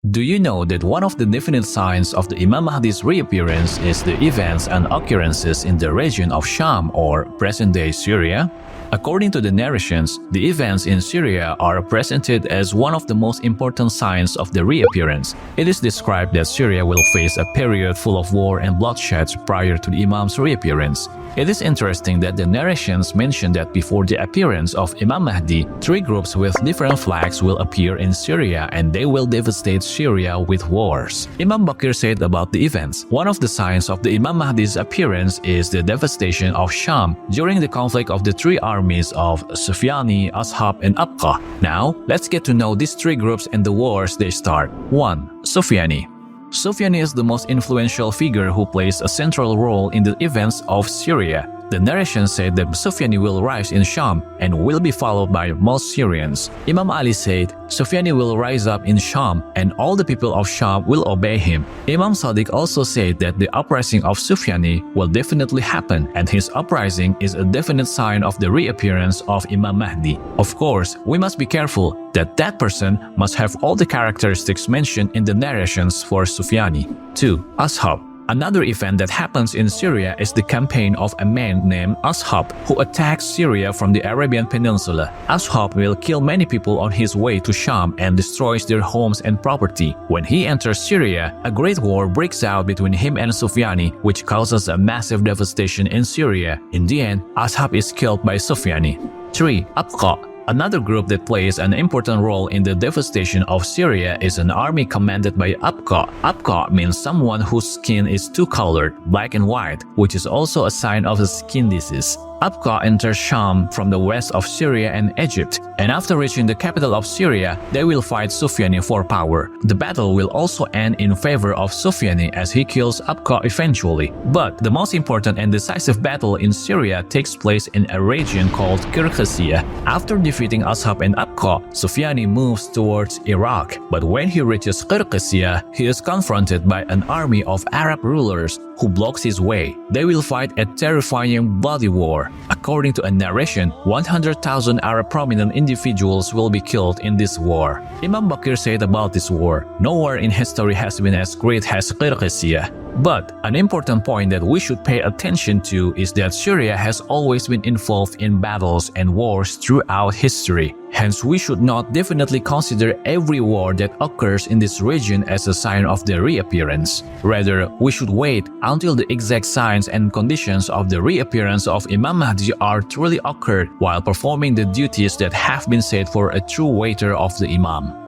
Do you know that one of the definite signs of the Imam Mahdi's reappearance is the events and occurrences in the region of Sham or present-day Syria? According to the narrations, the events in Syria are presented as one of the most important signs of the reappearance. It is described that Syria will face a period full of war and bloodshed prior to the Imam's reappearance. It is interesting that the narrations mention that before the appearance of Imam Mahdi, three groups with different flags will appear in Syria and they will devastate Syria with wars. Imam Bakr said about the events, one of the signs of the Imam Mahdi's appearance is the devastation of Sham during the conflict of the three armies of Sufyani, Ashab, and Abqa. Now, let's get to know these three groups and the wars they start. 1. Sufyani. Sufyani is the most influential figure who plays a central role in the events of Syria. The narration said that Sufyani will rise in Sham and will be followed by most Syrians. Imam Ali said, Sufyani will rise up in Sham and all the people of Sham will obey him. Imam Sadiq also said that the uprising of Sufyani will definitely happen and his uprising is a definite sign of the reappearance of Imam Mahdi. Of course, we must be careful that that person must have all the characteristics mentioned in the narrations for Sufyani. 2. Ashab. Another event that happens in Syria is the campaign of a man named Ashab who attacks Syria from the Arabian Peninsula. Ashab will kill many people on his way to Sham and destroys their homes and property. When he enters Syria, a great war breaks out between him and Sufyani, which causes a massive devastation in Syria. In the end, Ashab is killed by Sufyani. 3. Abqa. Another group that plays an important role in the devastation of Syria is an army commanded by Abqa. Abqa means someone whose skin is two-colored, black and white, which is also a sign of a skin disease. Abqa enters Sham from the west of Syria and Egypt, and after reaching the capital of Syria, they will fight Sufyani for power. The battle will also end in favor of Sufyani as he kills Abqa eventually. But the most important and decisive battle in Syria takes place in a region called Qarqisia. After defeating Ashab and Abqa, Sufyani moves towards Iraq. But when he reaches Qarqisia, he is confronted by an army of Arab rulers who blocks his way. They will fight a terrifying bloody war. According to a narration, 100,000 Arab prominent individuals will be killed in this war. Imam Bakr said about this war, "No war in history has been as great as Qarqisia." But an important point that we should pay attention to is that Syria has always been involved in battles and wars throughout history. Hence, we should not definitely consider every war that occurs in this region as a sign of the reappearance. Rather, we should wait until the exact signs and conditions of the reappearance of Imam Mahdi are truly occurred while performing the duties that have been set for a true waiter of the Imam.